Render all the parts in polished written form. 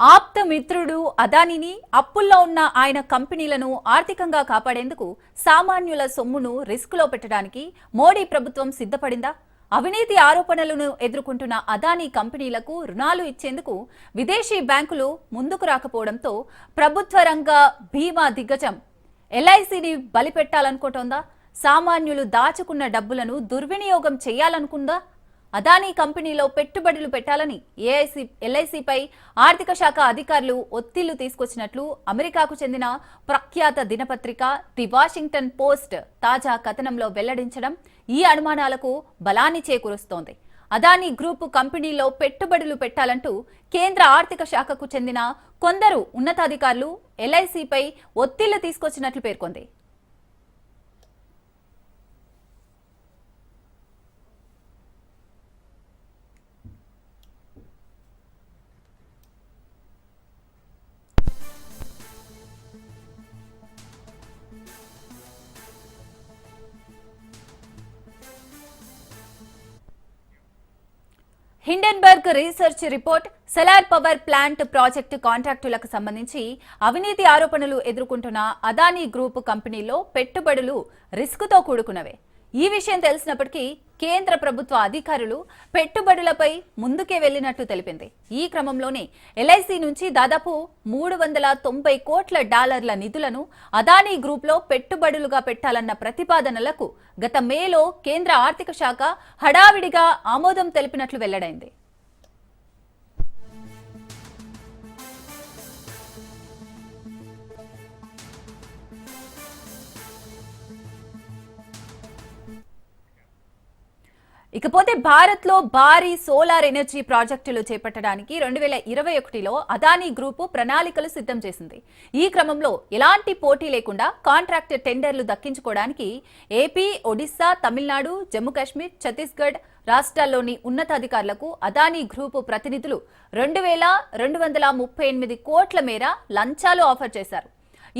ఆప్త మిత్రుడు అదానీని అప్పుల్లో ఉన్న ఆయన కంపెనీలను ఆర్థికంగా కాపాడేందుకు సామాన్యుల సొమ్మును రిస్కులో పెట్టడానికి మోడీ ప్రభుత్వం సిద్ధపడిందా? అవినీతి ఆరోపణలను ఎదుర్కొంటున్న అదానీ కంపెనీలకు రుణాలు ఇచ్చేందుకు విదేశీ బ్యాంకులు ముందుకు రాకపోవడంతో ప్రభుత్వ రంగ బీమా దిగ్గజం ఎల్ఐసిని బలిపెట్టాలనుకుంటోందా? సామాన్యులు దాచుకున్న డబ్బులను దుర్వినియోగం చేయాలనుకుందా? అదానీ కంపెనీలో పెట్టుబడులు పెట్టాలని ఎల్ఐసిపై ఆర్థిక శాఖ అధికారులు ఒత్తిళ్లు తీసుకొచ్చినట్లు అమెరికాకు చెందిన ప్రఖ్యాత దినపత్రిక ది వాషింగ్టన్ పోస్ట్ తాజా కథనంలో వెల్లడించడం ఈ అనుమానాలకు బలాన్ని చేకూరుస్తోంది. అదానీ గ్రూపు కంపెనీలో పెట్టుబడులు పెట్టాలంటూ కేంద్ర ఆర్థిక శాఖకు చెందిన కొందరు ఉన్నతాధికారులు ఎల్ఐసిపై ఒత్తిళ్లు తీసుకొచ్చినట్లు పేర్కొంది. Hindenburg research report solar power plant project కాంట్రాక్టులకు సంబంధించి అవినీతి ఆరోపణలు ఎదుర్కొంటున్న అదానీ గ్రూప్ కంపెనీలో పెట్టుబడులు రిస్కుతో కూడుకున్నవే. ఈ విషయం తెలిసినప్పటికీ కేంద్ర ప్రభుత్వ అధికారులు పెట్టుబడులపై ముందుకే వెళ్లినట్లు తెలిపింది. ఈ క్రమంలోనే ఎల్ఐసి నుంచి దాదాపు $390 కోట్ల నిధులను అదానీ గ్రూప్లో పెట్టుబడులుగా పెట్టాలన్న ప్రతిపాదనలకు గత మేలో కేంద్ర ఆర్థిక శాఖ హడావిడిగా ఆమోదం తెలిపినట్లు వెల్లడైంది. ఇకపోతే భారత్ లో భారీ సోలార్ ఎనర్జీ ప్రాజెక్టులు చేపట్టడానికి 2021లో అదానీ గ్రూపు ప్రణాళికలు సిద్ధం చేసింది. ఈ క్రమంలో ఎలాంటి పోటీ లేకుండా కాంట్రాక్ట్ టెండర్లు దక్కించుకోవడానికి ఏపీ, ఒడిశా, తమిళనాడు, జమ్మూ కాశ్మీర్, ఛత్తీస్గఢ్ రాష్ట్రాల్లోని ఉన్నతాధికారులకు అదానీ గ్రూపు ప్రతినిధులు 2,238 కోట్ల మేర లంచాలు ఆఫర్ చేశారు.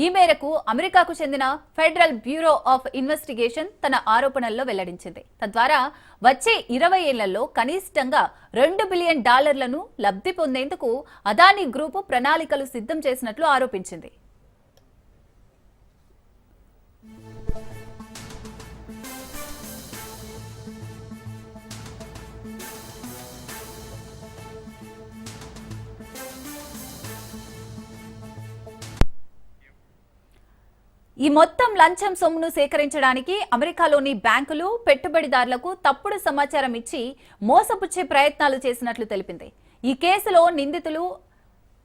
ఈ మేరకు అమెరికాకు చెందిన ఫెడరల్ బ్యూరో ఆఫ్ ఇన్వెస్టిగేషన్ తన ఆరోపణల్లో వెల్లడించింది. తద్వారా వచ్చే 20 ఏళ్లలో కనిష్టంగా $2 బిలియన్ లబ్ధి పొందేందుకు అదానీ గ్రూపు ప్రణాళికలు సిద్ధం చేసినట్లు ఆరోపించింది. ఈ మొత్తం లంచం సొమ్మును సేకరించడానికి అమెరికాలోని బ్యాంకులు పెట్టుబడిదారులకు తప్పుడు సమాచారం ఇచ్చి మోసపుచ్చే ప్రయత్నాలు చేసినట్లు తెలిపింది. ఈ కేసులో నిందితులు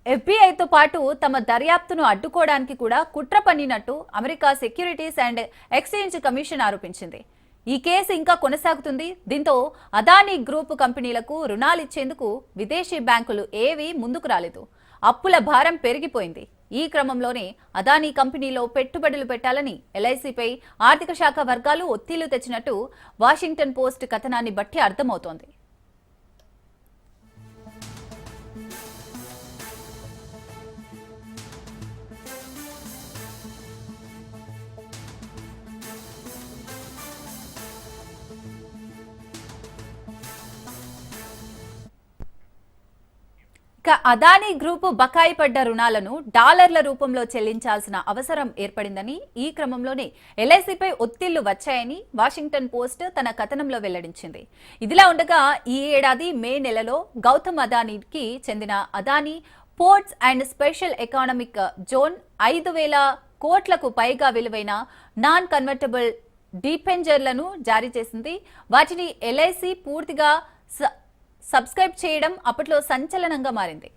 ఎఫ్బీఐతో పాటు తమ దర్యాప్తును అడ్డుకోవడానికి కూడా కుట్ర పన్నినట్టు America securities and exchange commission ఆరోపించింది. ఈ కేసు ఇంకా కొనసాగుతుంది. దీంతో అదానీ గ్రూప్ కంపెనీలకు రుణాలిచ్చేందుకు విదేశీ బ్యాంకులు ఏవీ ముందుకు రాలేదు. అప్పుల భారం పెరిగిపోయింది. ఈ క్రమంలోనే అదానీ కంపెనీలో పెట్టుబడులు పెట్టాలని ఎల్ఐసిపై ఆర్థిక శాఖ వర్గాలు ఒత్తిళ్లు తెచ్చినట్టు వాషింగ్టన్ పోస్ట్ కథనాన్ని బట్టి అర్థమవుతోంది. అదానీ గ్రూపు బకాయి పడ్డ రుణాలను డాలర్ల రూపంలో చెల్లించాల్సిన అవసరం ఏర్పడిందని, ఈ క్రమంలోనే ఎల్ఐసిపై ఒత్తిళ్లు వచ్చాయని వాషింగ్టన్ పోస్ట్ తన కథనంలో వెల్లడించింది. ఇదిలా ఉండగా ఈ ఏడాది మే నెలలో గౌతమ్ అదానీకి చెందిన Adani ports and special economic zone 5,000 కోట్లకు పైగా విలువైన నాన్ కన్వర్టబుల్ డిబెంచర్లను జారీ చేసింది. వాటిని ఎల్ఐసి పూర్తిగా సబ్స్క్రైబ్ చేయడం అప్పట్లో సంచలనంగా మారింది.